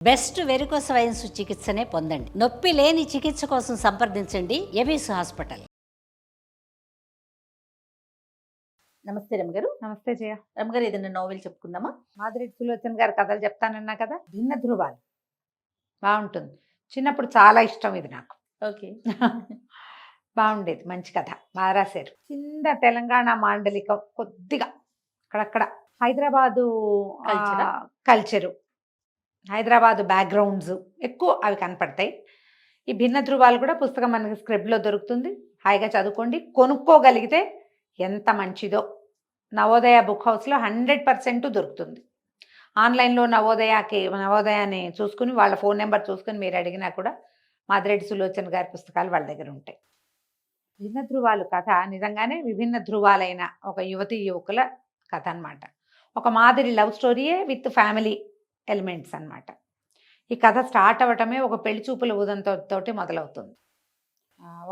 Best varicose veins చికిత్సనే పొందండి. నొప్పి లేని చికిత్స కోసం సంప్రదించండి ఎవిస్ హాస్పిటల్. నమస్తే రమగారు. నమస్తే జయ. రమగారు, ఏదైనా నోవెల్ చెప్పుకుందామా? మాదిరెడ్డి సులోచన గారి కథలు చెప్తానన్నా కదా, భిన్న ధృవాలు బాగుంటుంది. చిన్నప్పుడు చాలా ఇష్టం ఇది నాకు. ఓకే. బాగుండేది, మంచి కథ, బాగా రాశారు. చిన్న తెలంగాణ మాండలికం, కొద్దిగా అక్కడక్కడ హైదరాబాదు కల్చరు, హైదరాబాదు బ్యాక్గ్రౌండ్స్ ఎక్కువ అవి కనపడతాయి. ఈ భిన్న ధృవాలు కూడా పుస్తకం మనకి స్క్రిప్ట్లో దొరుకుతుంది. హాయిగా చదువుకోండి. కొనుక్కోగలిగితే ఎంత మంచిదో. నవోదయ బుక్ హౌస్లో 100% దొరుకుతుంది. ఆన్లైన్లో నవోదయాన్ని చూసుకుని వాళ్ళ ఫోన్ నెంబర్ చూసుకుని మీరు అడిగినా కూడా మాదిరెడ్డి సులోచన గారి పుస్తకాలు వాళ్ళ దగ్గర ఉంటాయి. భిన్న ధృవాలు కథ నిజంగానే విభిన్న ధృవాలైన ఒక యువతి యువకుల కథ అన్నమాట. ఒక మాదిరి లవ్ స్టోరీయే విత్ ఫ్యామిలీ ఎలిమెంట్స్ అన్నమాట. ఈ కథ స్టార్ట్ అవ్వటమే ఒక పెళ్లి చూపుల ఉదంతోటి మొదలవుతుంది.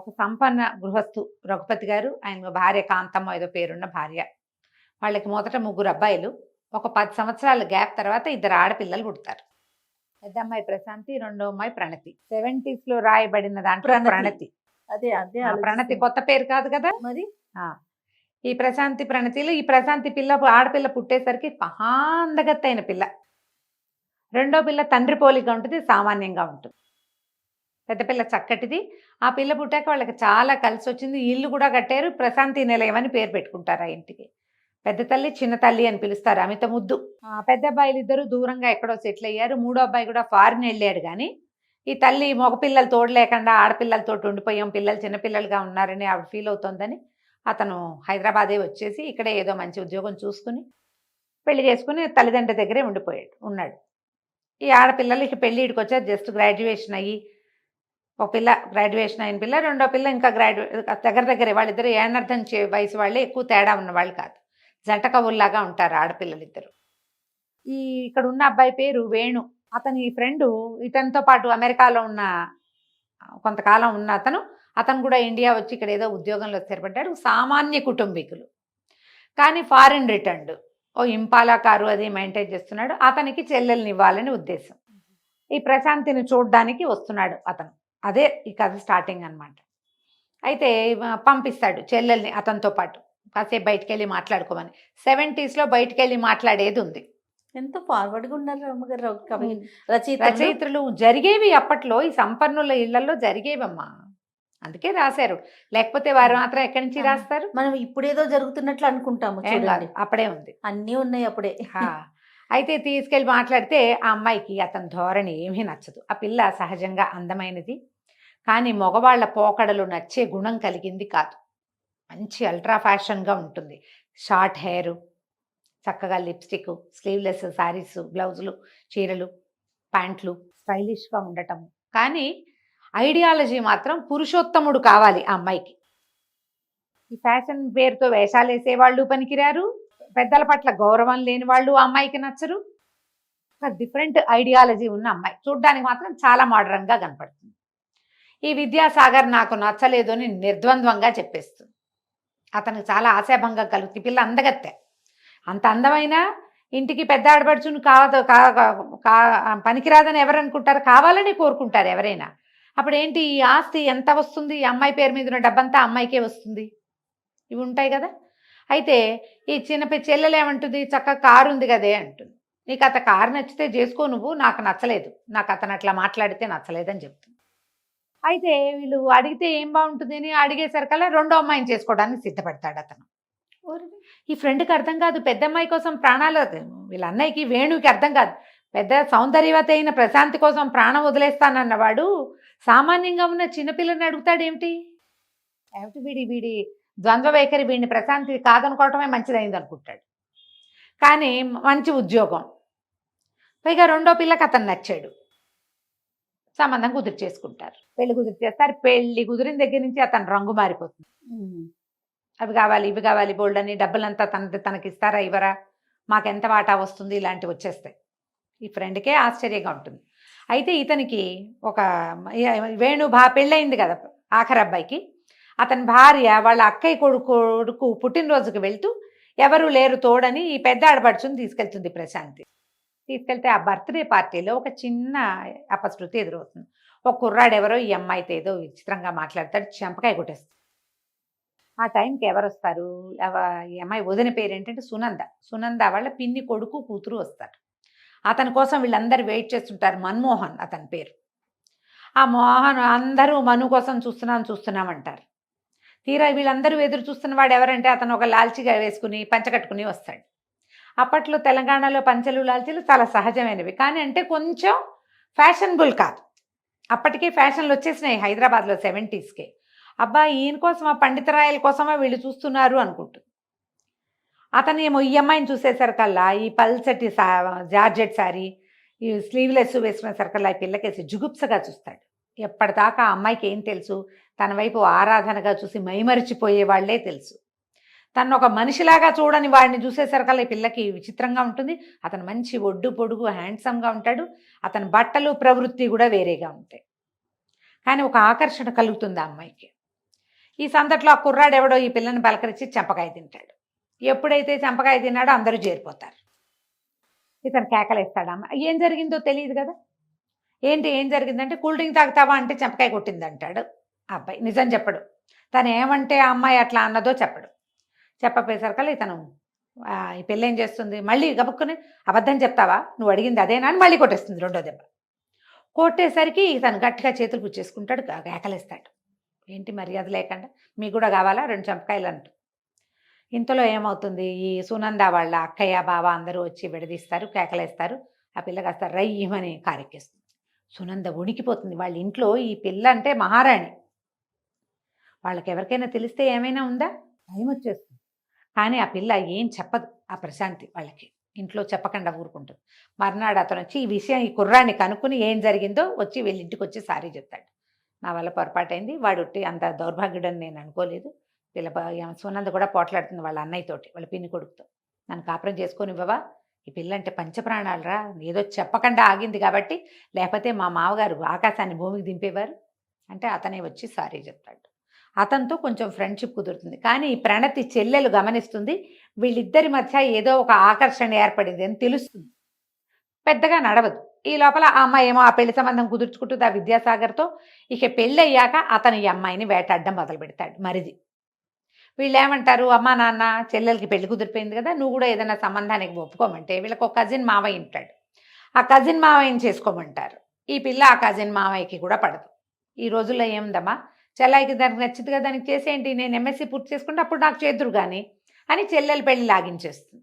ఒక సంపన్న గృహస్థు రఘుపతి గారు, ఆయన భార్య కాంతమ్మ ఏదో పేరున్న భార్య. వాళ్ళకి మొదట 3 అబ్బాయిలు. ఒక 10 సంవత్సరాల గ్యాప్ తర్వాత 2 ఆడపిల్లలు పుడతారు. పెద్ద అమ్మాయి ప్రశాంతి, రెండో అమ్మాయి ప్రణతి. 70s లో రాయబడిన దాంట్లో ప్రణతి. అదే అదే ప్రణతి కొత్త పేరు కాదు కదా మరి. ఈ ప్రశాంతి ప్రణతిలో ఈ ప్రశాంతి ఆడపిల్ల పుట్టేసరికి మహా అందగత్తైన పిల్ల. రెండో పిల్ల తండ్రి పోలిక ఉంటుంది, సామాన్యంగా ఉంటుంది. పెద్ద పిల్ల చక్కటిది. ఆ పిల్ల పుట్టాక వాళ్ళకి చాలా కలిసి వచ్చింది. ఇల్లు కూడా కట్టారు. ప్రశాంతి నిలయం అని పేరు పెట్టుకుంటారు ఆ ఇంటికి. పెద్ద తల్లి చిన్న తల్లి అని పిలుస్తారు, అమిత ముద్దు. పెద్ద అబ్బాయిలు 2 దూరంగా ఎక్కడో సెటిల్ అయ్యారు. 3వ అబ్బాయి కూడా ఫారిన్ వెళ్ళాడు. కానీ ఈ తల్లి మగపిల్లలు తోడు లేకుండా ఆడపిల్లలతో ఉండిపోయాం, పిల్లలు చిన్నపిల్లలుగా ఉన్నారని ఆవిడ ఫీల్ అవుతోందని అతను హైదరాబాదే వచ్చేసి ఇక్కడే ఏదో మంచి ఉద్యోగం చూసుకుని పెళ్లి చేసుకుని తల్లిదండ్రుల దగ్గరే ఉన్నాడు. ఈ ఆడపిల్లలకి పెళ్ళిడికి వచ్చారు. జస్ట్ గ్రాడ్యుయేషన్ అయ్యి, ఒక పిల్ల గ్రాడ్యుయేషన్ అయిన పిల్ల, రెండో పిల్ల ఇంకా దగ్గరే. వాళ్ళిద్దరు ఏనర్థం వయసు వాళ్ళే, ఎక్కువ తేడా ఉన్న వాళ్ళు కాదు. జంట కవుల్లాగా ఉంటారు ఆడపిల్లలిద్దరు. ఇక్కడ ఉన్న అబ్బాయి పేరు వేణు. అతని ఫ్రెండు ఇతనితో పాటు అమెరికాలో ఉన్న కొంతకాలం ఉన్న అతను కూడా ఇండియా వచ్చి ఇక్కడ ఏదో ఉద్యోగంలో స్థిరపడ్డాడు. సామాన్య కుటుంబీకులు, కానీ ఫారిన్ రిటర్న్డ్. ఓ ఇంపాలా కారు అది మెయింటైన్ చేస్తున్నాడు. అతనికి చెల్లెల్ని ఇవ్వాలని ఉద్దేశం. ఈ ప్రశాంతిని చూడడానికి వస్తున్నాడు అతను. అదే ఈ కథ స్టార్టింగ్ అన్నమాట. అయితే పంపిస్తాడు చెల్లెల్ని అతనితో పాటు, కాసేపు బయటికి వెళ్ళి మాట్లాడుకోమని. 70s లో బయటికి వెళ్ళి మాట్లాడేది ఉంది. ఎంత ఫార్వర్డ్గా ఉన్నారు రమ్మగారు. రచయిత్రులు జరిగేవి అప్పట్లో, ఈ సంపన్నుల ఇళ్లలో జరిగేవమ్మా, అందుకే రాశారు. లేకపోతే వారు మాత్రం ఎక్కడి నుంచి రాస్తారు? మనం ఇప్పుడేదో జరుగుతున్నట్లు అనుకుంటాము, అప్పుడే ఉంది, అన్నీ ఉన్నాయి అప్పుడే. అయితే తీసుకెళ్ళి మాట్లాడితే ఆ అమ్మాయికి అతని ధోరణి ఏమీ నచ్చదు. ఆ పిల్ల సహజంగా అందమైనది, కానీ మగవాళ్ల పోకడలు నచ్చే గుణం కలిగింది కాదు. మంచి అల్ట్రా ఫ్యాషన్గా ఉంటుంది. షార్ట్ హెయిర్, చక్కగా లిప్స్టిక్, స్లీవ్లెస్ శారీస్, బ్లౌజులు, చీరలు, ప్యాంట్లు, స్టైలిష్గా ఉండటం. కానీ ఐడియాలజీ మాత్రం పురుషోత్తముడు కావాలి ఆ అమ్మాయికి. ఈ ఫ్యాషన్ పేరుతో వేషాలు వేసేవాళ్ళు పనికిరారు, పెద్దల పట్ల గౌరవం లేని వాళ్ళు ఆ అమ్మాయికి నచ్చరు. ఒక డిఫరెంట్ ఐడియాలజీ ఉన్న అమ్మాయి, చూడ్డానికి మాత్రం చాలా మోడర్న్గా కనపడుతుంది. ఈ విద్యాసాగర్ నాకు నచ్చలేదు అని నిర్ద్వంద్వంగా చెప్పేస్తుంది. అతనికి చాలా ఆశాభంగం కలుగుతుంది. పిల్ల అందగత్తె, అంత అందమైన ఇంటికి పెద్ద ఆడపడుచుని పనికిరాదని ఎవరు అనుకుంటారు? కావాలని కోరుకుంటారు ఎవరైనా. అప్పుడు ఏంటి, ఈ ఆస్తి ఎంత వస్తుంది? ఈ అమ్మాయి పేరు మీద ఉన్న డబ్బంతా అమ్మాయికే వస్తుంది. ఇవి ఉంటాయి కదా. అయితే ఈ చెల్లెలు ఏమంటుంది, చక్కగా కారు ఉంది కదే అంటుంది. నీకు అత కారు నచ్చితే చేసుకో, నువ్వు నాకు నచ్చలేదు, నాకు అతను అట్లా మాట్లాడితే నచ్చలేదని చెప్తుంది. అయితే వీళ్ళు అడిగితే ఏం బాగుంటుంది అని అడిగేసరికల్లా రెండో అమ్మాయిని చేసుకోవడానికి సిద్ధపడతాడు అతను. ఈ ఫ్రెండ్కి అర్థం కాదు, పెద్ద అమ్మాయి కోసం ప్రాణాలు, వీళ్ళ అన్నయ్యకి వేణుకి అర్థం కాదు. పెద్ద సౌందర్యవతి అయిన ప్రశాంతి కోసం ప్రాణం వదిలేస్తానన్నవాడు సామాన్యంగా ఉన్న చిన్నపిల్లని అడుగుతాడు. ఏమిటి వీడి ద్వంద్వ వైఖరి, వీడిని ప్రశాంతి కాదనుకోవటమే మంచిదైంది అనుకుంటాడు. కానీ మంచి ఉద్యోగం, పైగా రెండో పిల్లకి అతను నచ్చాడు. సంబంధం కుదిరి చేసుకుంటారు, పెళ్లి కుదిరి చేస్తారు. పెళ్లి కుదిరిన దగ్గర నుంచి అతను రంగు మారిపోతుంది. అవి కావాలి, ఇవి కావాలి, బోల్డ్ అని డబ్బులంతా తనకి ఇస్తారా ఇవ్వరా, మాకెంత వాటా వస్తుంది, ఇలాంటివి వచ్చేస్తాయి. ఈ ఫ్రెండ్కే ఆశ్చర్యంగా ఉంటుంది. అయితే ఇతనికి ఒక వేణు పెళ్ళయింది కదా ఆఖరి అబ్బాయికి. అతని భార్య వాళ్ళ అక్కయ్య కొడుకు పుట్టినరోజుకి వెళ్తూ ఎవరు లేరు తోడని ఈ పెద్ద ఆడపడుచుని తీసుకెళ్తుంది ప్రశాంతి. తీసుకెళ్తే ఆ బర్త్‌డే పార్టీలో ఒక చిన్న అపశృతి ఎదురవుతుంది. ఒక కుర్రాడు ఎవరో ఈ అమ్మాయితో ఏదో విచిత్రంగా మాట్లాడతాడు. చెంపకాయ కొట్టేస్తాడు. ఆ టైంకి ఎవరొస్తారు? ఈ అమ్మాయి వదిన పేరేంటంటే సునంద. సునంద వాళ్ళ పిన్ని కొడుకు, కూతురు వస్తారు. అతని కోసం వీళ్ళందరూ వెయిట్ చేస్తుంటారు. మన్మోహన్ అతని పేరు. ఆ మోహన్ అందరూ మను కోసం చూస్తున్నాం అంటారు. తీరా వీళ్ళందరూ ఎదురు చూస్తున్న వాడు ఎవరంటే అతను ఒక లాల్చీగా వేసుకుని పంచ కట్టుకుని వస్తాడు. అప్పట్లో తెలంగాణలో పంచలు లాల్చీలు చాలా సహజమైనవి. కానీ అంటే కొంచెం ఫ్యాషనబుల్ కాదు. అప్పటికే ఫ్యాషన్లు వచ్చేసినాయి హైదరాబాద్లో 70స్కే. అబ్బా ఈయన కోసమా, పండితరాయల కోసమా వీళ్ళు చూస్తున్నారు అనుకుంటుంది. అతను ఏమో ఈ అమ్మాయిని చూసేసరికల్లా ఈ పల్చటి జార్జెట్ శారీ, ఈ స్లీవ్లెస్ వేసుకునేసరికల్లా ఈ పిల్లకేసి జుగుప్సగా చూస్తాడు. ఎప్పటిదాకా ఆ అమ్మాయికి ఏం తెలుసు? తన వైపు ఆరాధనగా చూసి మైమరిచిపోయే వాళ్లే తెలుసు. తను ఒక మనిషిలాగా చూడని వాడిని చూసేసరికల్లా ఈ పిల్లకి విచిత్రంగా ఉంటుంది. అతను మంచి ఒడ్డు పొడుగు హ్యాండ్సమ్గా ఉంటాడు. అతని బట్టలు ప్రవృత్తి కూడా వేరేగా ఉంటాయి. కానీ ఒక ఆకర్షణ కలుగుతుంది ఆ అమ్మాయికి. ఈ సందట్లో ఆ కుర్రాడు ఎవడో ఈ పిల్లని పలకరించి చెంపకాయ తింటాడు. ఎప్పుడైతే చెంపకాయ తిన్నాడో అందరూ చేరిపోతారు. ఇతను కేకలేస్తాడు. అమ్మ ఏం జరిగిందో తెలియదు కదా. ఏం జరిగిందంటే కూల్ డ్రింక్ తాగుతావా అంటే చెంపకాయ కొట్టింది అంటాడు అబ్బాయి. నిజం చెప్పడు. తను ఏమంటే ఆ అమ్మాయి అట్లా అన్నదో చెప్పడు. చెప్పపోయేసరికల్లా ఇతను ఈ పిల్ల ఏం చేస్తుంది, మళ్ళీ గబుక్కుని అబద్ధం చెప్తావా, నువ్వు అడిగింది అదేనా అని మళ్ళీ కొట్టేస్తుంది రెండో దెబ్బ. కొట్టేసరికి ఇతను గట్టిగా చేతులు పుచ్చేసుకుంటాడు, కేకలేస్తాడు. ఏంటి మర్యాద లేకుండా, మీకు కూడా కావాలా 2 చెంపకాయలు అంటూ. ఇంతలో ఏమవుతుంది, ఈ సునంద వాళ్ళ అక్కయ్య బావ అందరూ వచ్చి విడదీస్తారు, కేకలేస్తారు. ఆ పిల్ల కాస్త రయ్యమని కారెక్కేస్తుంది. సునంద వణికిపోతుంది. వాళ్ళ ఇంట్లో ఈ పిల్ల అంటే మహారాణి. వాళ్ళకి ఎవరికైనా తెలిస్తే ఏమైనా ఉందా, భయం వచ్చేస్తుంది. కానీ ఆ పిల్ల ఏం చెప్పదు. ఆ ప్రశాంతి వాళ్ళకి ఇంట్లో చెప్పకుండా ఊరుకుంటుంది. మర్నాడు అతను వచ్చి ఈ విషయం ఈ కుర్రాన్ని కనుక్కుని ఏం జరిగిందో వచ్చి వీళ్ళ ఇంటికి వచ్చి సారీ చెప్తాడు. నా వల్ల పొరపాటైంది, వాడు అంత దౌర్భాగ్యుడని నేను అనుకోలేదు. సునంద కూడా పోట్లాడుతుంది వాళ్ళ అన్నయ్యతోటి, వాళ్ళ పిన్ని కొడుకుతో. నన్ను కాపురం చేసుకొని ఇవ్వవా, ఈ పిల్ల అంటే పంచప్రాణాలరా, ఏదో చెప్పకుండా ఆగింది కాబట్టి, లేకపోతే మా మామగారు ఆకాశాన్ని భూమికి దింపేవారు అంటే అతనే వచ్చి సారీ చెప్తాడు. అతనితో కొంచెం ఫ్రెండ్షిప్ కుదురుతుంది. కానీ ఈ ప్రణతి చెల్లెలు గమనిస్తుంది, వీళ్ళిద్దరి మధ్య ఏదో ఒక ఆకర్షణ ఏర్పడింది అని తెలుస్తుంది. పెద్దగా నడవదు. ఈ లోపల ఆ అమ్మాయి ఏమో ఆ పెళ్లి సంబంధం కుదుర్చుకుంటుంది ఆ విద్యాసాగర్తో. ఇక పెళ్ళి అయ్యాక అతను ఈ అమ్మాయిని వేటాడడం మొదలు పెడతాడు. మరిది వీళ్ళు ఏమంటారు, అమ్మా నాన్న చెల్లెలకి పెళ్లి కుదిరిపోయింది కదా, నువ్వు కూడా ఏదైనా సంబంధానికి ఒప్పుకోమంటే వీళ్ళకి ఒక కజిన్ మావయ్య ఉంటాడు. ఆ కజిన్ మావయ్యని చేసుకోమంటారు. ఈ పిల్ల ఆ కజిన్ మావయ్యకి కూడా పడదు. ఈ రోజుల్లో ఏముందమ్మా, చెల్లాయికి దానికి నచ్చింది కదా దానికి చేసేయండి, నేను ఎంఎస్సీ పూర్తి చేసుకుంటే అప్పుడు నాకు చేదురు కానీ అని చెల్లెలు పెళ్లి లాగించేస్తుంది.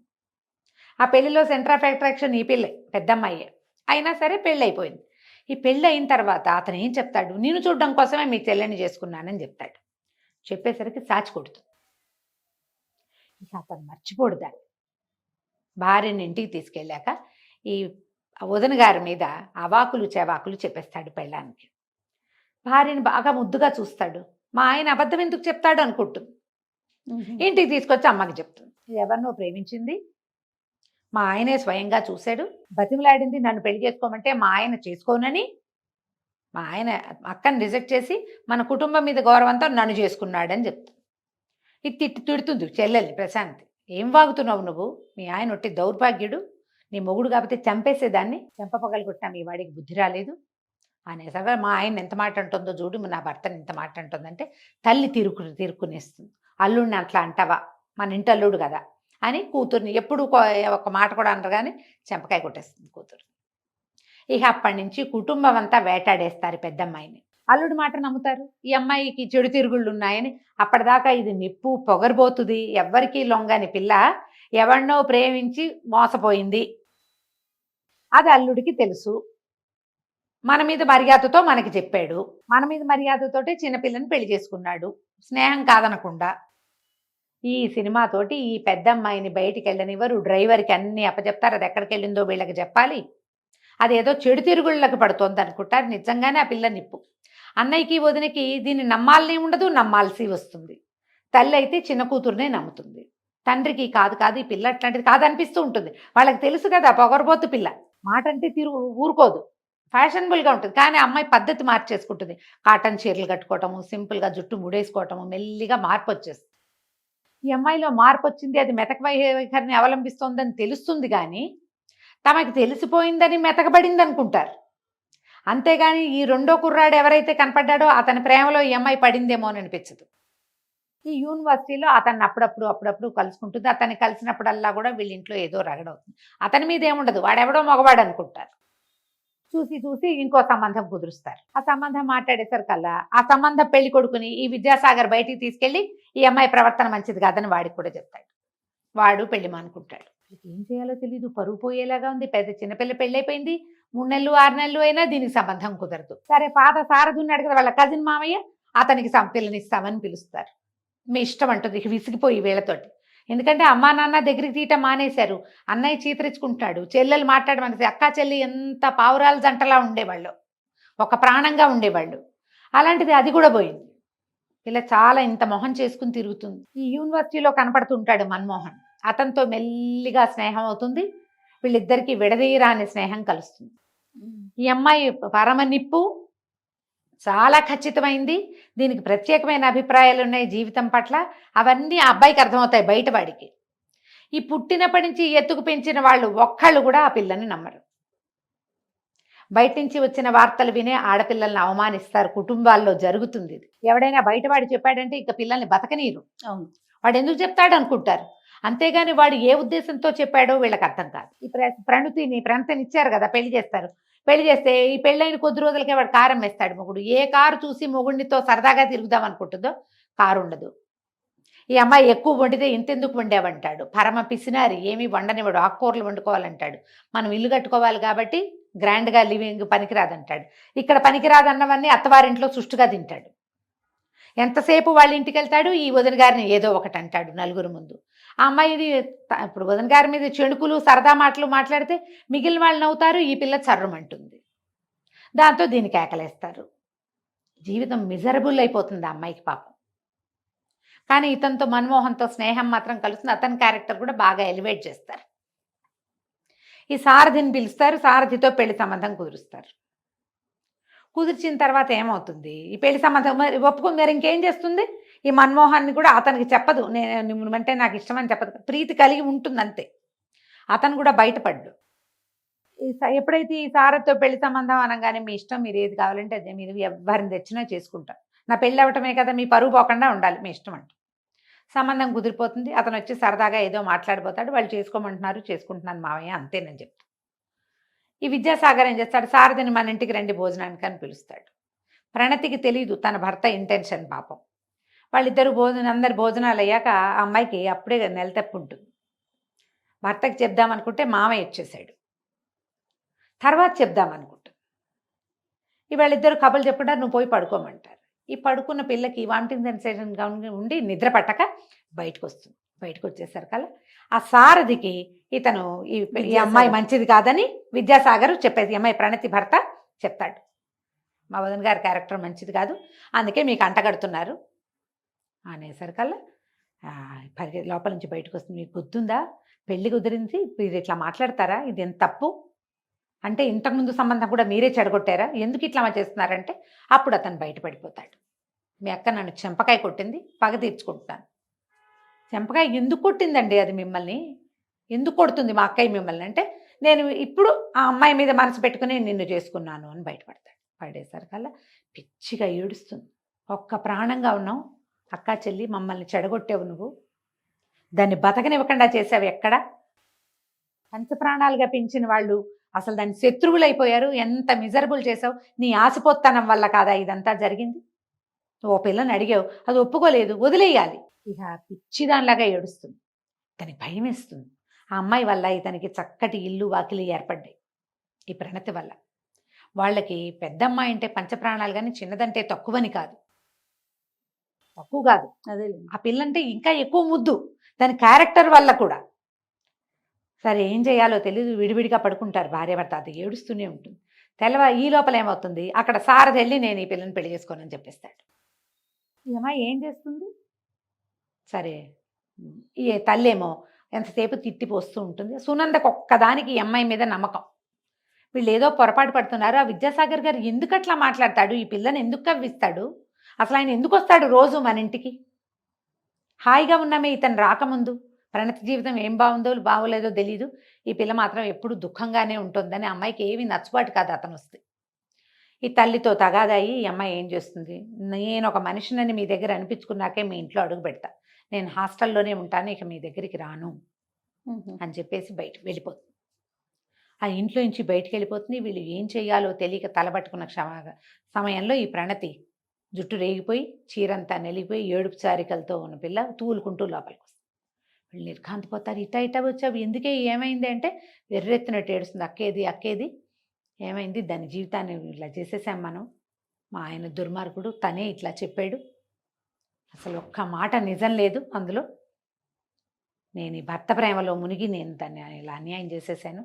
ఆ పెళ్లిలో సెంటర్ ఆఫ్ అట్రాక్షన్ ఈ పిల్లే, పెద్దమ్మాయే. అయినా సరే పెళ్ళి అయిపోయింది. ఈ పెళ్ళి అయిన తర్వాత అతను ఏం చెప్తాడు, నేను చూడడం కోసమే మీ చెల్లెని చేసుకున్నానని చెప్తాడు. చెప్పేసరికి సాచి కొడుతుంది. ఇక అతను మర్చిపోడు దాన్ని. భార్యని ఇంటికి తీసుకెళ్ళాక ఈ వదిన గారి మీద అవాకులు చెవాకులు చెప్పేస్తాడు పెళ్ళానికి. భార్యని బాగా ముద్దుగా చూస్తాడు. మా ఆయన అబద్ధం ఎందుకు చెప్తాడు అనుకుంటుంది. ఇంటికి తీసుకొచ్చి అమ్మకి చెప్తుంది, ఎవరినో ప్రేమించింది, మా ఆయనే స్వయంగా చూశాడు, బతిమలాడింది నన్ను పెళ్లి చేసుకోమంటే మా ఆయన చేసుకోనని, మా ఆయన అక్కని రిజెక్ట్ చేసి మన కుటుంబం మీద గౌరవంతో నన్ను చేసుకున్నాడని చెప్తుంది. ఇది తిడుతుంది చెల్లెల్ని ప్రశాంతి. ఏం వాగుతున్నావు నువ్వు, మీ ఆయన ఒట్టి దౌర్భాగ్యుడు, నీ మొగుడు కాకపోతే చంపేసేదాన్ని, చెంపపగలు కొట్టినా మీ వాడికి బుద్ధి రాలేదు అనేసరిగా మా ఆయన ఎంత మాట అంటుందో చూడు, నా భర్తని ఎంత మాట అంటుందంటే తల్లి తిరుక్కునేస్తుంది. అల్లుడిని అట్లా అంటావా, మన ఇంటి అల్లుడు కదా అని కూతుర్ని ఎప్పుడు ఒక మాట కూడా అనరు కానీ చెంపకాయ కొట్టేస్తుంది కూతురు. ఇక అప్పటి నుంచి కుటుంబం అంతా వేటాడేస్తారు పెద్దమ్మాయిని. అల్లుడి మాట నమ్ముతారు. ఈ అమ్మాయికి చెడు తిరుగుళ్ళు ఉన్నాయని అప్పటిదాకా ఇది నిప్పు పొగరబోతుంది, ఎవ్వరికీ లొంగని పిల్ల ఎవరినో ప్రేమించి మోసపోయింది, అది అల్లుడికి తెలుసు. మన మీద మర్యాదతో మనకి చెప్పాడు, మన మీద మర్యాదతోటే చిన్నపిల్లని పెళ్లి చేసుకున్నాడు, స్నేహం కాదనకుండా. ఈ సినిమాతోటి ఈ పెద్దమ్మాయిని బయటికి వెళ్ళనివ్వరు, డ్రైవర్కి అన్నీ అప్పచెప్తారు, అది ఎక్కడికి వెళ్ళిందో వీళ్ళకి చెప్పాలి. అదేదో చెడు తిరుగుళ్ళకి పడుతోంది అనుకుంటారు. నిజంగానే ఆ పిల్ల నిప్పు. అన్నయ్యకి వదినకి దీన్ని నమ్మాలని ఉండదు, నమ్మాల్సి వస్తుంది. తల్లి అయితే చిన్న కూతురునే నమ్ముతుంది, తండ్రికి కాదు ఈ పిల్ల అట్లాంటిది కాదనిపిస్తూ ఉంటుంది. వాళ్ళకి తెలుసు కదా పొగరబోతు పిల్ల, మాట అంటే ఊరుకోదు, ఫ్యాషనబుల్గా ఉంటుంది. కానీ అమ్మాయి పద్ధతి మార్చేసుకుంటుంది. కాటన్ చీరలు కట్టుకోవటము, సింపుల్గా జుట్టు ముడేసుకోవటము, మెల్లిగా మార్పు వచ్చేస్తుంది. ఈ అమ్మాయిలో మార్పు వచ్చింది, అది మెతక వైఖరిని అవలంబిస్తోందని తెలుస్తుంది. కానీ తమకి తెలిసిపోయిందని మెతకబడింది అనుకుంటారు. అంతేగాని ఈ రెండో కుర్రాడు ఎవరైతే కనపడ్డాడో అతని ప్రేమలో ఈ అమ్మాయి పడిందేమో అని అనిపించదు. ఈ యూనివర్సిటీలో అతన్ని అప్పుడప్పుడు కలుసుకుంటుంది. అతన్ని కలిసినప్పుడల్లా కూడా వీళ్ళ ఇంట్లో ఏదో రగడవుతుంది. అతని మీద ఏముండదు, వాడెవడో మగవాడు అనుకుంటారు. చూసి ఇంకో సంబంధం కుదురుస్తారు. ఆ సంబంధం మాట్లాడేసరికల్లా ఆ సంబంధం పెళ్లి కొడుకుని ఈ విద్యాసాగర్ బయటికి తీసుకెళ్లి ఈ అమ్మాయి ప్రవర్తన మంచిది కాదని వాడికి కూడా చెప్తాడు. వాడు పెళ్లి మానుకుంటాడు. ఏం చేయాలో తెలీదు, పరువు పోయేలాగా ఉంది. చిన్నపిల్ల పెళ్లి అయిపోయింది, 3 నెలలు 6 నెలలు అయినా దీనికి సంబంధం కుదరదు. సరే, పాత సారథి ఉన్నాడు కదా వాళ్ళ కజిన్ మామయ్య, అతనికి పిల్లనిస్తామని పిలుస్తారు. మీ ఇష్టం అంటుంది విసిగిపోయి వీళ్ళతోటి. ఎందుకంటే అమ్మా నాన్న దగ్గరికి తీయటం మానేశారు. అన్నయ్య చీతరించుకుంటాడు, చెల్లెలు మాట్లాడమనేసి అక్కా చెల్లి ఎంత పావురాల జంటలా ఉండేవాళ్ళు, ఒక ప్రాణంగా ఉండేవాళ్ళు. అలాంటిది అది కూడా పోయింది. ఇలా చాలా ఇంత మొహం చేసుకుని తిరుగుతుంది. ఈ యూనివర్సిటీలో కనపడుతుంటాడు మన్మోహన్, అతనితో మెల్లిగా స్నేహం అవుతుంది. వీళ్ళిద్దరికీ విడదీయరాని స్నేహం కలుస్తుంది. ఈ అమ్మాయి పరమ నిప్పు, చాలా ఖచ్చితమైంది. దీనికి ప్రత్యేకమైన అభిప్రాయాలు ఉన్నాయి జీవితం పట్ల. అవన్నీ ఆ అబ్బాయికి అర్థమవుతాయి బయటవాడికి. ఈ పుట్టినప్పటి నుంచి ఎత్తుకు పెంచిన వాళ్ళు ఒక్కళ్ళు కూడా ఆ పిల్లని నమ్మరు. బయట నుంచి వచ్చిన వార్తలు వినే ఆడపిల్లల్ని అవమానిస్తారు. కుటుంబాల్లో జరుగుతుంది ఇది. ఎవడైనా బయటవాడు చెప్పాడంటే ఇక పిల్లల్ని బతకనీరు. అవును. వాడు ఎందుకు చెప్తాడు అనుకుంటారు. అంతేగాని వాడు ఏ ఉద్దేశంతో చెప్పాడో వీళ్ళకి అర్థం కాదు. ఈ ప్రణతిని ఇచ్చారు కదా, పెళ్లి చేస్తారు. పెళ్లి చేస్తే ఈ పెళ్ళైన కొద్ది రోజులకే వాడు కారం వేస్తాడు మొగుడు. ఏ కారు చూసి మొగుడితో సరదాగా తిరుగుదాం అనుకుంటుందో కారు ఉండదు. ఈ అమ్మాయి ఎక్కువ వండితే ఇంతెందుకు వండావంటాడు. పరమ పిసినారి, ఏమీ వండనివాడు, ఆకుకూరలు వండుకోవాలంటాడు. మనం ఇల్లు కట్టుకోవాలి కాబట్టి గ్రాండ్గా లివింగ్ పనికిరాదంటాడు. ఇక్కడ పనికిరాదన్నవన్నీ అత్తవారింట్లో సుష్టుగా తింటాడు. ఎంతసేపు వాళ్ళ ఇంటికి వెళ్తాడు, ఈ వదిన గారిని ఏదో ఒకటి అంటాడు నలుగురు ముందు. ఆ అమ్మాయిది ఇప్పుడు వదిన గారి మీద చెణుకులు సరదా మాటలు మాట్లాడితే మిగిలిన వాళ్ళు నవ్వుతారు, ఈ పిల్ల చర్రమంటుంది. దాంతో దీనికి కేకలేస్తారు. జీవితం మిజరబుల్ అయిపోతుంది ఆ అమ్మాయికి పాపం. కానీ ఇతనితో మన్మోహన్తో స్నేహం మాత్రం కలుస్తుంది. అతని క్యారెక్టర్ కూడా బాగా ఎలివేట్ చేస్తారు. ఈ సారథిని పిలుస్తారు, సారథితో పెళ్లి సంబంధం కుదురుస్తారు. కుదిర్చిన తర్వాత ఏమవుతుంది, ఈ పెళ్లి సంబంధం మరి ఒప్పుకుంది. మరి ఇంకేం చేస్తుంది, ఈ మన్మోహన్ని కూడా అతనికి చెప్పదు, నేను అంటే నాకు ఇష్టమని చెప్పదు. ప్రీతి కలిగి ఉంటుంది అంతే. అతను కూడా బయటపడ్డు. ఎప్పుడైతే ఈ సారథితో పెళ్లి సంబంధం అనగానే మీ ఇష్టం, మీరు ఏది కావాలంటే అదే, మీరు ఎవరిని తెచ్చినా చేసుకుంటారు, నా పెళ్ళి అవ్వటమే కదా, మీ పరువు పోకుండా ఉండాలి, మీ ఇష్టం అంట. సంబంధం కుదిరిపోతుంది. అతను వచ్చి సరదాగా ఏదో మాట్లాడిపోతాడు. వాళ్ళు చేసుకోమంటున్నారు, చేసుకుంటున్నాను మావయ్య అంతేనని చెప్తాడు. ఈ విద్యాసాగర్ ఏం చేస్తాడు, సారథిని మన ఇంటికి రండి భోజనానికి అని పిలుస్తాడు. ప్రణతికి తెలీదు తన భర్త ఇంటెన్షన్ పాపం. వాళ్ళిద్దరు అందరి భోజనాలు అయ్యాక ఆ అమ్మాయికి అప్పుడే నెల తప్పు ఉంటుంది. భర్తకి చెప్దామనుకుంటే మామయ్య వచ్చేసాడు. తర్వాత చెప్దామనుకుంటుంది. వాళ్ళిద్దరు కబుర్లు చెప్పుకుంటారు, నువ్వు పోయి పడుకోమంటారు. ఈ పడుకున్న పిల్లకి వామిటింగ్ సెన్సేషన్గా ఉండి నిద్ర పట్టక బయటకు వస్తుంది. బయటకు వచ్చేసరికల్లా ఆ సారథికి ఇతను ఈ అమ్మాయి మంచిది కాదని విద్యాసాగర్ చెప్పేది, ఈ అమ్మాయి ప్రణతి భర్త చెప్తాడు, మా వదిన గారి క్యారెక్టర్ మంచిది కాదు, అందుకే మీకు అంటగడుతున్నారు అనేసరికల్లా లోపల నుంచి బయటకు వస్తుంది. మీకు గుర్తుందా, పెళ్లి కుదిరింది, మీరు ఇట్లా మాట్లాడతారా, ఇది ఎంత తప్పు అంటే, ఇంతకుముందు సంబంధం కూడా మీరే చెడగొట్టారా, ఎందుకు ఇట్లా చేస్తున్నారంటే అప్పుడు అతను బయటపడిపోతాడు. మీ అక్క నన్ను చెంపకాయ కొట్టింది, పగ తీర్చుకుంటున్నాను. చెంపకాయ ఎందుకు కొట్టిందండి, అది మిమ్మల్ని ఎందుకు కొడుతుంది మా అక్కయ్య మిమ్మల్ని అంటే, నేను ఇప్పుడు ఆ అమ్మాయి మీద మనసు పెట్టుకుని నిన్ను చేసుకున్నాను అని బయటపడతాడు. పడేసరికల్లా పిచ్చిగా ఏడుస్తుంది. ఒక్క ప్రాణంగా ఉన్నావు అక్కా చెల్లి, మమ్మల్ని చెడగొట్టావు నువ్వు, దాన్ని బతకనివ్వకుండా చేసావు, ఎక్కడ పంచప్రాణాలుగా పెంచిన వాళ్ళు అసలు దాని శత్రువులు అయిపోయారు, ఎంత మిజరబుల్ చేసావు, నీ ఆశపోత్తనం వల్ల కాదా ఇదంతా జరిగింది, ఓ పిల్లని అడిగావు, అది ఒప్పుకోలేదు, వదిలేయాలి. ఇక పిచ్చిదానిలాగా ఏడుస్తుంది. తనకి భయం వేస్తుంది. ఆ అమ్మాయి వల్ల ఇతనికి చక్కటి ఇల్లు వాకిలి ఏర్పడ్డాయి. ఈ ప్రణతి వల్ల వాళ్ళకి పెద్దమ్మాయి అంటే పంచప్రాణాలు, కానీ చిన్నదంటే తక్కువని కాదు, తక్కువ కాదు. అదే ఆ పిల్లంటే ఇంకా ఎక్కువ ముద్దు, దాని క్యారెక్టర్ వల్ల కూడా. సరే ఏం చేయాలో తెలియదు, విడివిడిగా పడుకుంటారు భార్యాభర్త. అది ఏడుస్తూనే ఉంటుంది. ఈ లోపల ఏమవుతుంది, అక్కడ సారథి వెళ్ళి నేను ఈ పిల్లని పెళ్లి చేసుకోనని చెప్పేస్తాడు. ఈ అమ్మాయి ఏం చేస్తుంది, సరే ఈ తల్లేమో ఎంతసేపు తిట్టిపోస్తూ ఉంటుంది. సునందకు ఒక్కదానికి ఈ అమ్మాయి మీద నమ్మకం. వీళ్ళు ఏదో పొరపాటు పడుతున్నారు. ఆ విద్యాసాగర్ గారు ఎందుకు అట్లా మాట్లాడతాడు, ఈ పిల్లని ఎందుకు కవ్విస్తాడు, అసలు ఆయన ఎందుకు వస్తాడు రోజు మన ఇంటికి, హాయిగా ఉన్నామే ఇతను రాకముందు, ప్రణతి జీవితం ఏం బాగుందో బాగోలేదో తెలీదు, ఈ పిల్ల మాత్రం ఎప్పుడు దుఃఖంగానే ఉంటుందని అమ్మాయికి ఏమీ నచ్చుబాటు కాదు అతను వస్తే. ఈ తల్లితో తగాదాయి ఈ అమ్మాయి ఏం చేస్తుంది, నేను ఒక మనిషినని మీ దగ్గర అనిపించుకున్నాకే మీ ఇంట్లో అడుగు పెడతా, నేను హాస్టల్లోనే ఉంటాను, ఇక మీ దగ్గరికి రాను అని చెప్పేసి బయటకు వెళ్ళిపోతుంది. ఆ ఇంట్లో నుంచి బయటికి వెళ్ళిపోతుంది. వీళ్ళు ఏం చేయాలో తెలియక తలబట్టుకున్న సమయంలో ఈ ప్రణతి జుట్టు రేగిపోయి చీరంతా నెలిగిపోయి ఏడుపు చారికలతో ఉన్న పిల్ల తూలుకుంటూ లోపలికి వస్తుంది. వీళ్ళు నిర్ఘాంతపోతారు. ఇటా వచ్చావు, ఎందుకే, ఏమైంది అంటే వెర్రెత్తినట్టు ఏడుస్తుంది. అక్కేది ఏమైంది, దాని జీవితాన్ని ఇలా చేసేసాం మనం, మా ఆయన దుర్మార్గుడు, తనే ఇట్లా చెప్పాడు, అసలు ఒక్క మాట నిజం లేదు అందులో, నేను ఈ భర్త ప్రేమలో మునిగి నేను దాన్ని ఇలా అన్యాయం చేసేసాను,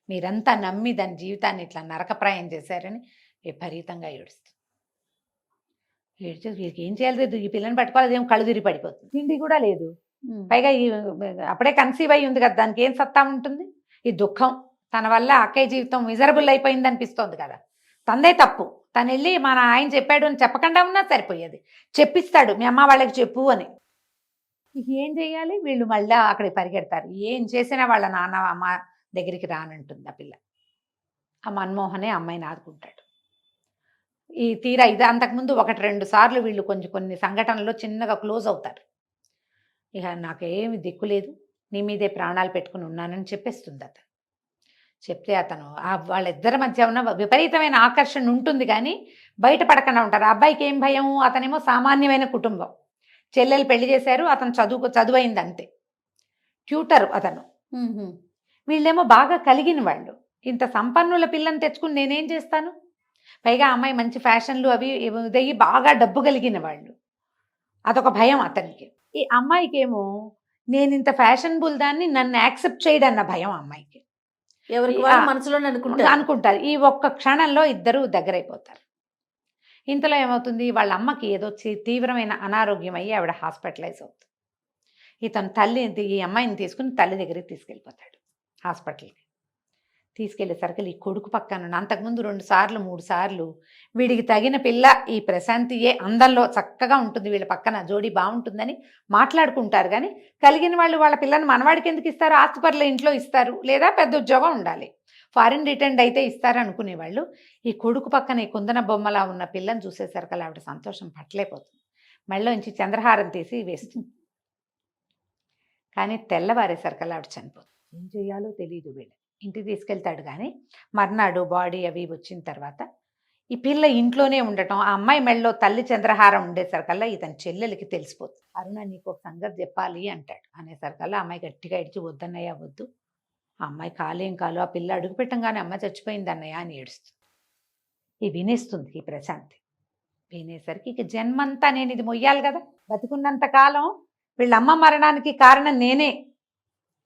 మీరంతా నమ్మి దాని జీవితాన్ని ఇట్లా నరకప్రాయం చేశారని విపరీతంగా ఏడుస్తుంది. ఏడ్చే వీరికి ఏం చేయాలి, ఈ పిల్లని పట్టుకోవాలి, ఏం కళ్ళు తిరిగి పడిపోతుంది, తిండి కూడా లేదు, పైగా ఈ అప్పుడే కన్సీవ్ అయి ఉంది కదా, దానికి ఏం సత్తా ఉంటుంది, ఈ దుఃఖం తన వల్ల అక్కయ్య జీవితం మిజరబుల్ అయిపోయింది అనిపిస్తోంది కదా, తందే తప్పు, తను వెళ్ళి మన ఆయన చెప్పాడు అని చెప్పకుండా ఉన్నా సరిపోయేది, చెప్పిస్తాడు మీ అమ్మ వాళ్ళకి చెప్పు అని. ఏం చేయాలి, వీళ్ళు మళ్ళీ అక్కడికి పరిగెడతారు, ఏం చేసినా వాళ్ళ నాన్న అమ్మ దగ్గరికి రానంటుంది ఆ పిల్ల. ఆ మన్మోహనే అమ్మాయిని ఆదుకుంటాడు. ఈ తీరా ఇది అంతకుముందు 1-2 సార్లు వీళ్ళు కొన్ని సంఘటనల్లో చిన్నగా క్లోజ్ అవుతారు. ఇక నాకేమి దిక్కు లేదు, నీ మీదే ప్రాణాలు పెట్టుకుని ఉన్నానని చెప్పేస్తుంది అతను. చెప్తే అతను వాళ్ళిద్దరి మధ్య ఉన్న విపరీతమైన ఆకర్షణ ఉంటుంది కానీ బయటపడకుండా ఉంటారు. ఆ అబ్బాయికి ఏం భయం, అతనేమో సామాన్యమైన కుటుంబం, చెల్లెలు పెళ్లి చేశారు, అతను చదువైంది అంతే, ట్యూటర్ అతను, వీళ్ళేమో బాగా కలిగిన వాళ్ళు, ఇంత సంపన్నుల పిల్లని తెచ్చుకుని నేనేం చేస్తాను, పైగా అమ్మాయి మంచి ఫ్యాషన్లు అవి ఉదయి బాగా డబ్బు కలిగిన వాళ్ళు, అదొక భయం అతనికి. ఈ అమ్మాయికి ఏమో నేను ఇంత ఫ్యాషనబుల్ దాన్ని నన్ను యాక్సెప్ట్ చేయడన్న భయం అమ్మాయికి. ఎవరికి మనసులో అనుకుంటారు. ఈ ఒక్క క్షణంలో ఇద్దరు దగ్గరైపోతారు. ఇంతలో ఏమవుతుంది, వాళ్ళ అమ్మకి ఏదో తీవ్రమైన అనారోగ్యం అయ్యి ఆవిడ హాస్పిటలైజ్ అవుతుంది. ఇతను ఈ అమ్మాయిని తీసుకుని తల్లి దగ్గరికి తీసుకెళ్ళిపోతాడు. హాస్పిటల్కి తీసుకెళ్ళేసరికి ఈ కొడుకు పక్కన అంతకుముందు 2 సార్లు 3 సార్లు వీడికి తగిన పిల్ల ఈ ప్రశాంతియే, అందంలో చక్కగా ఉంటుంది, వీళ్ళ పక్కన జోడీ బాగుంటుందని మాట్లాడుకుంటారు. కానీ కలిగిన వాళ్ళు వాళ్ళ పిల్లని మనవాడికి ఎందుకు ఇస్తారు, ఆస్తిపరుల ఇంట్లో ఇస్తారు, లేదా పెద్ద ఉద్యోగం ఉండాలి, ఫారిన్ రిటర్న్ అయితే ఇస్తారు అనుకునేవాళ్ళు. ఈ కొడుకు పక్కన ఈ కుందన బొమ్మలా ఉన్న పిల్లని చూసేసరికి ఆవిడ సంతోషం పట్టలేకపోతుంది. మెళ్ళలోంచి చంద్రహారం తీసి వేస్తుంది. కానీ తెల్లవారేసరికి ఆవిడ చనిపోతుంది. ఏం చేయాలో తెలియదు. వీళ్ళు ఇంటికి తీసుకెళ్తాడు. కానీ మర్నాడు బాడీ అవి వచ్చిన తర్వాత ఈ పిల్ల ఇంట్లోనే ఉండటం, ఆ అమ్మాయి మెళ్ళలో తల్లి చంద్రహారం ఉండేసరికల్లా ఇతని చెల్లెలకి తెలిసిపోతుంది. అరుణ నీకు ఒక సంగతి చెప్పాలి అంటాడు. అనేసరికల్లా అమ్మాయి గట్టిగా ఇడిచి వద్దన్నయ్య వద్దు, ఆ అమ్మాయి కాలేం కాలు, ఆ పిల్ల అడుగు పెట్టంగానే అమ్మ చచ్చిపోయింది అన్నయ్య అని ఏడుస్తుంది. వినేస్తుంది ఈ ప్రశాంతి. వినేసరికి ఇక జన్మంతా నేను ఇది మొయ్యాలి కదా, బతికున్నంత కాలం వీళ్ళ అమ్మ మరణానికి కారణం నేనే,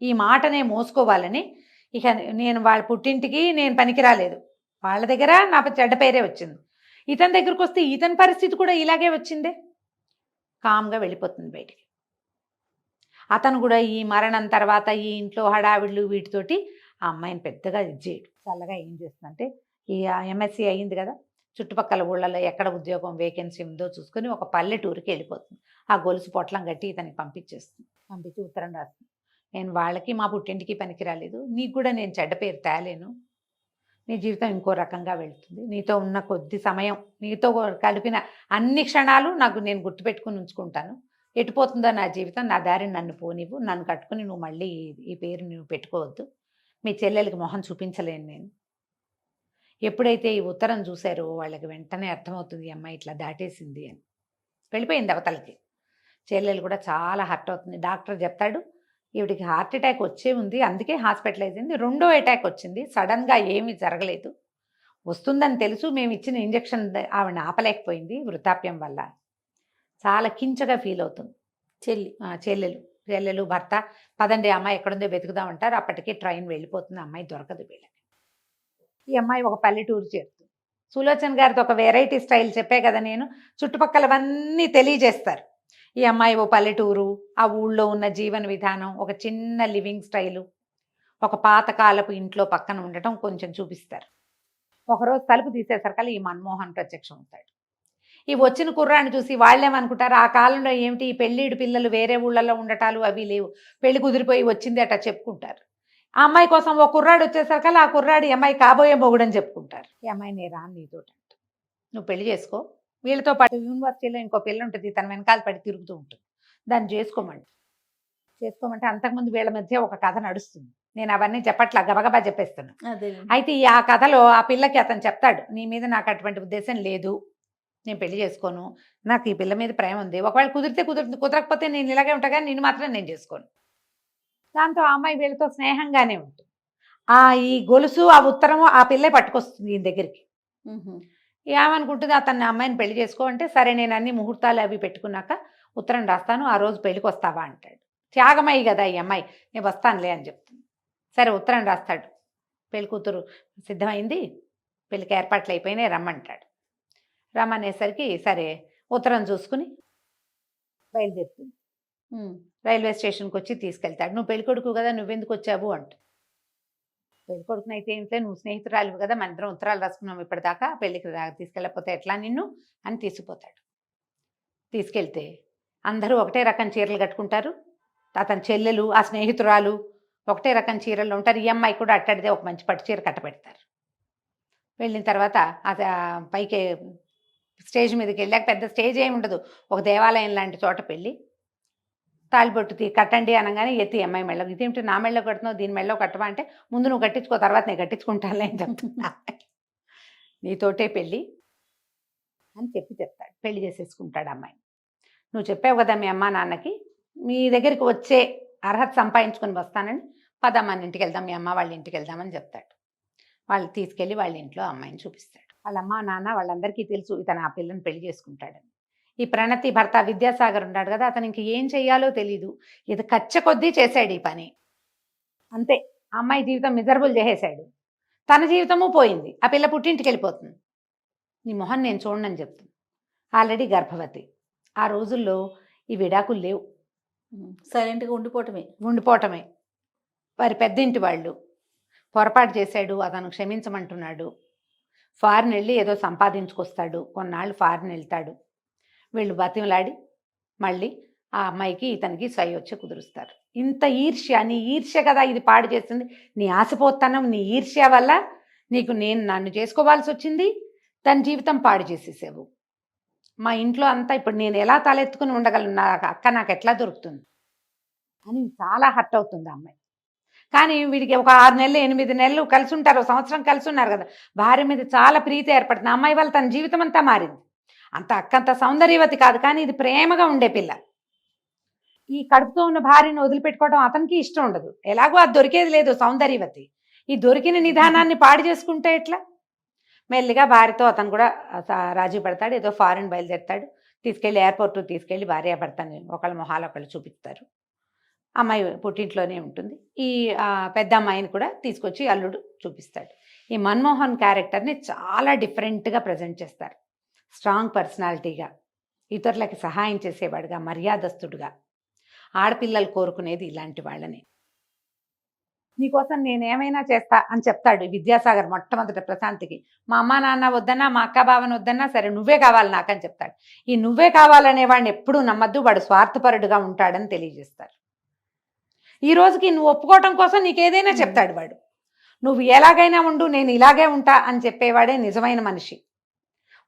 ఈ మాటనే మోసుకోవాలని ఇక నేను వాళ్ళ పుట్టింటికి నేను పనికి రాలేదు, వాళ్ళ దగ్గర నా చెడ్డ పేరే వచ్చింది, ఇతని దగ్గరకు వస్తే ఇతని పరిస్థితి కూడా ఇలాగే వచ్చిందే, కామ్గా వెళ్ళిపోతుంది బయటికి. అతను కూడా ఈ మరణం తర్వాత ఈ ఇంట్లో హడావిళ్ళు వీటితోటి ఆ అమ్మాయిని పెద్దగా ఇది చేయడు. చల్లగా ఏం చేస్తుందంటే ఈ ఎంఎస్సీ అయ్యింది కదా, చుట్టుపక్కల ఊళ్ళలో ఎక్కడ ఉద్యోగం వేకెన్సీ ఉందో చూసుకొని ఒక పల్లెటూరుకి వెళ్ళిపోతుంది. ఆ గొలుసు పొట్లం కట్టి ఇతనికి పంపించేస్తుంది. పంపించి ఉత్తరం రాస్తుంది, నేను వాళ్ళకి మా పుట్టింటికి పనికి రాలేదు, నీకు కూడా నేను చెడ్డ పేరు తేలేను, నీ జీవితం ఇంకో రకంగా వెళుతుంది, నీతో ఉన్న కొద్ది సమయం, నీతో కలిపిన అన్ని క్షణాలు నేను గుర్తుపెట్టుకుని ఉంచుకుంటాను, ఎటుపోతుందో నా జీవితం, నా దారిని నన్ను పోనివ్వు, నన్ను కట్టుకుని నువ్వు మళ్ళీ ఈ పేరు నువ్వు పెట్టుకోవద్దు, మీ చెల్లెలకి మొహం చూపించలేను నేను. ఎప్పుడైతే ఈ ఉత్తరం చూశారో వాళ్ళకి వెంటనే అర్థమవుతుంది ఈ అమ్మాయి ఇట్లా దాటేసింది అని. వెళ్ళిపోయింది అవతలకి. చెల్లెలు కూడా చాలా హర్ట్ అవుతుంది. డాక్టర్ చెప్తాడు ఈవిడికి హార్ట్ అటాక్ వచ్చే ఉంది, అందుకే హాస్పిటలైజ్ అయింది, 2వ అటాక్ వచ్చింది, సడన్గా ఏమీ జరగలేదు, వస్తుందని తెలుసు, మేము ఇచ్చిన ఇంజెక్షన్ ఆవిడని ఆపలేకపోయింది వృద్ధాప్యం వల్ల. చాలా కించగా ఫీల్ అవుతుంది చెల్లెలు భర్త. పదండి అమ్మాయి ఎక్కడుందో వెతుకుదామంటారు. అప్పటికే ట్రైన్ వెళ్ళిపోతుంది, అమ్మాయి దొరకదు వీళ్ళకి. ఈ అమ్మాయి ఒక పల్లెటూరు చేరుతుంది. సులోచన్ గారితో ఒక వెరైటీ స్టైల్ చెప్పే కదా నేను, చుట్టుపక్కలవన్నీ తెలియజేస్తారు. ఈ అమ్మాయి ఓ పల్లెటూరు, ఆ ఊళ్ళో ఉన్న జీవన విధానం, ఒక చిన్న లివింగ్ స్టైలు, ఒక పాతకాలపు ఇంట్లో పక్కన ఉండటం కొంచెం చూపిస్తారు. ఒకరోజు తలుపు తీసేసరికల్లా ఈ మన్మోహన్ ప్రత్యక్షం అవుతాడు. ఈ వచ్చిన కుర్రాన్ని చూసి వాళ్ళేమనుకుంటారు, ఆ కాలంలో ఏమిటి ఈ పెళ్ళిడు పిల్లలు వేరే ఊళ్ళలో ఉండటాలు అవి లేవు, పెళ్లి కుదిరిపోయి వచ్చింది అట్లా చెప్పుకుంటారు. ఆ అమ్మాయి కోసం ఒక కుర్రాడు వచ్చేసరికల్లా ఆ కుర్రాడు ఈ అమ్మాయి కాబోయే మొగుడని చెప్పుకుంటారు. ఈ అమ్మాయి నేను రాను నీతో అంట, నువ్వు పెళ్లి చేసుకో, వీళ్ళతో పాటు యూనివర్సిటీలో ఇంకో పిల్ల ఉంటుంది, తన వెనకాల పడి తిరుగుతూ ఉంటుంది, దాన్ని చేసుకోమంటే అంతకుముందు వీళ్ళ మధ్య ఒక కథ నడుస్తుంది. నేను అవన్నీ చెప్పట్లా, గబగబా చెప్పేస్తున్నా. అదే అయితే ఆ కథలో ఆ పిల్లకి అతను చెప్తాడు, నీ మీద నాకు అటువంటి ఉద్దేశం లేదు, నేను పెళ్లి చేసుకోను, నాకు ఈ పిల్ల మీద ప్రేమ ఉంది, ఒకవేళ కుదిరితే కుదురుతుంది, కుదరకపోతే నేను ఇలాగే ఉంటా కానీ నిన్ను మాత్రం నేను చేసుకోను. దాంతో ఆ అమ్మాయి వీళ్ళతో స్నేహంగానే ఉంటుంది. ఈ గొలుసు ఆ ఉత్తరము ఆ పిల్లే పట్టుకొస్తుంది ఈయన దగ్గరికి. ఏమనుకుంటుంది, అతన్ని అమ్మాయిని పెళ్లి చేసుకో అంటే, సరే నేను అన్ని ముహూర్తాలు అవి పెట్టుకున్నాక ఉత్తరం రాస్తాను, ఆ రోజు పెళ్లికి వస్తావా అంటాడు. త్యాగమయ్యి కదా ఈ అమ్మాయి, నేను వస్తానులే అని చెప్తుంది. సరే ఉత్తరం రాస్తాడు, పెళ్లి కూతురు సిద్ధమైంది, పెళ్లికి ఏర్పాట్లు అయిపోయినాయి రమ్మంటాడు. రమ్మనేసరికి సరే ఉత్తరం చూసుకుని బయలుదేరుతుంది. రైల్వే స్టేషన్కి వచ్చి తీసుకెళ్తాడు. నువ్వు పెళ్ళికొడుకు కదా, నువ్వెందుకు వచ్చావు అంట. పెళ్ళికొడుకుని అయితే ఏంటంటే, నువ్వు స్నేహితురాలు కదా, మన ఇద్దరం ఉత్తరాలు రాసుకున్నాం ఇప్పటిదాకా, పెళ్ళికి తీసుకెళ్ళకపోతే ఎట్లా నిన్ను అని తీసుకుపోతాడు. తీసుకెళ్తే అందరూ ఒకటే రకం చీరలు కట్టుకుంటారు, అతని చెల్లెలు ఆ స్నేహితురాలు ఒకటే రకం చీరలు ఉంటారు, ఈ అమ్మాయి కూడా అట్టడిదే ఒక మంచి పట్టు చీర కట్టబెడతారు. వెళ్ళిన తర్వాత పైకి స్టేజ్ మీదకి వెళ్ళాక, పెద్ద స్టేజ్ ఏమి ఉండదు, ఒక దేవాలయం లాంటి చోట పెళ్ళి. తాళిబొట్టు కట్టండి అనగానే ఎత్తి అమ్మాయి మెళ్ళ, ఇదేమిటి నా మెళ్ళలో కడుతున్నావు, దీని మెళ్ళలో కట్టవా అంటే, ముందు నువ్వు కట్టించుకో, తర్వాత నేను కట్టించుకుంటానులే అని చెప్తున్నా, నీతోటే పెళ్ళి అని చెప్తాడు. పెళ్లి చేసేసుకుంటాడు అమ్మాయి. నువ్వు చెప్పావు కదా మీ అమ్మ నాన్నకి, మీ దగ్గరికి వచ్చే అర్హత సంపాదించుకొని వస్తానని, పదమ్మ ఇంటికి వెళ్దాం, మీ అమ్మ వాళ్ళ ఇంటికి వెళ్దామని చెప్తాడు. వాళ్ళు తీసుకెళ్ళి వాళ్ళ ఇంట్లో అమ్మాయిని చూపిస్తాడు. వాళ్ళ అమ్మ నాన్న వాళ్ళందరికీ తెలుసు ఇతను ఆ పిల్లని పెళ్లి చేసుకుంటాడని. ఈ ప్రణతి భర్త విద్యాసాగర్ ఉన్నాడు కదా, అతను ఇంక ఏం చెయ్యాలో తెలీదు, ఇది కచ్చ కొద్దీ చేశాడు ఈ పని. అంతే, అమ్మాయి జీవితం మిజరబుల్ చేసేశాడు, తన జీవితము పోయింది, ఆ పిల్ల పుట్టింటికి వెళ్ళిపోతుంది. నీ మొహం నేను చూడనని చెప్తుంది. ఆల్రెడీ గర్భవతి. ఆ రోజుల్లో ఈ విడాకులు లేవు, సైలెంట్గా ఉండిపోవటమే. వారి పెద్దింటి వాళ్ళు పొరపాటు చేశాడు, అతను క్షమించమంటున్నాడు, ఫారిన్ వెళ్ళి ఏదో సంపాదించుకొస్తాడు, కొన్నాళ్ళు ఫారిన్ వెళ్తాడు. వీళ్ళు బతిమలాడి మళ్ళీ ఆ అమ్మాయికి ఇతనికి సై వచ్చి కుదురుస్తారు. ఇంత ఈర్ష్య, నీ ఈర్ష్య కదా ఇది పాడు చేస్తుంది, నీ ఆశపోతనం, నీ ఈర్ష్య వల్ల నన్ను చేసుకోవాల్సి వచ్చింది, తన జీవితం పాడు చేసేసావు. మా ఇంట్లో అంతా ఇప్పుడు నేను ఎలా తలెత్తుకుని ఉండగలను, నా అక్క నాకు ఎట్లా దొరుకుతుంది అని చాలా హర్ట్ అవుతుంది అమ్మాయి. కానీ వీడికి ఒక 6 నెలలు 8 నెలలు కలిసి ఉంటారు, సంవత్సరం కలిసి ఉన్నారు కదా, భార్య మీద చాలా ప్రీతి ఏర్పడుతుంది. అమ్మాయి వల్ల తన జీవితం అంతా మారింది. అంత అక్కంత సౌందర్యవతి కాదు, కానీ ఇది ప్రేమగా ఉండే పిల్ల. ఈ కడుపుతో ఉన్న భార్యను వదిలిపెట్టుకోవడం అతనికి ఇష్టం ఉండదు, ఎలాగో అది దొరికేది లేదు సౌందర్యవతి. ఈ దొరికిన నిదానాన్ని పాడు చేసుకుంటే ఎట్లా? మెల్లిగా భార్యతో అతను కూడా రాజీ పడతాడు, ఏదో ఫారిన్ బయలుదేరుతాడు. తీసుకెళ్ళి ఎయిర్పోర్ట్ తీసుకెళ్ళి భార్యాభర్తని ఒకళ్ళ మొహాలు ఒకళ్ళు చూపిస్తారు. అమ్మాయి పుట్టింట్లోనే ఉంటుంది. ఈ పెద్ద అమ్మాయిని కూడా తీసుకొచ్చి అల్లుడు చూపిస్తాడు. ఈ మన్మోహన్ క్యారెక్టర్ని చాలా డిఫరెంట్గా ప్రజెంట్ చేస్తారు. స్ట్రాంగ్ పర్సనాలిటీగా, ఇతరులకి సహాయం చేసేవాడుగా, మర్యాదస్తుడుగా. ఆడపిల్లలు కోరుకునేది ఇలాంటి వాళ్ళని. నీకోసం నేనేమైనా చేస్తా అని చెప్తాడు విద్యాసాగర్ మొట్టమొదట ప్రశాంత్కి. మా అమ్మ నాన్న వద్దన్నా, మా అక్క బావని వద్దన్నా, సరే నువ్వే కావాలి నాకని చెప్తాడు. ఈ నువ్వే కావాలనే వాడిని ఎప్పుడూ నమ్మద్దు, వాడు స్వార్థపరుడుగా ఉంటాడని తెలియజేస్తారు. ఈ రోజుకి నువ్వు ఒప్పుకోవటం కోసం నీకేదైనా చెప్తాడు వాడు. నువ్వు ఎలాగైనా ఉండు, నేను ఇలాగే ఉంటా అని చెప్పేవాడే నిజమైన మనిషి.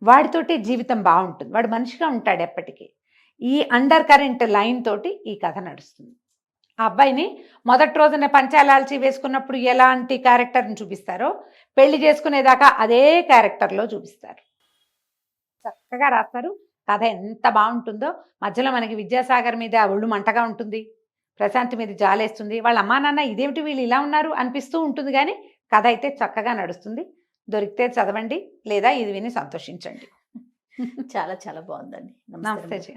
వాడితోటి జీవితం బాగుంటుంది, వాడు మనిషిగా ఉంటాడు ఎప్పటికీ. ఈ అండర్ కరెంట్ లైన్ తోటి ఈ కథ నడుస్తుంది. ఆ అబ్బాయిని మొదటి రోజున పంచాలాల్చి వేసుకున్నప్పుడు ఎలాంటి క్యారెక్టర్ని చూపిస్తారో, పెళ్లి చేసుకునేదాకా అదే క్యారెక్టర్లో చూపిస్తారు. చక్కగా రాస్తారు. కథ ఎంత బాగుంటుందో. మధ్యలో మనకి విద్యాసాగర్ మీద ఒళ్ళు మంటగా ఉంటుంది, ప్రశాంత్ మీద జాలేస్తుంది, వాళ్ళ అమ్మా నాన్న ఇదేమిటి వీళ్ళు ఇలా ఉన్నారు అనిపిస్తూ ఉంటుంది. కానీ కథ అయితే చక్కగా నడుస్తుంది. దొరికితే చదవండి, లేదా ఇది విని సంతోషించండి. చాలా చాలా బాగుందండి. నమస్తే.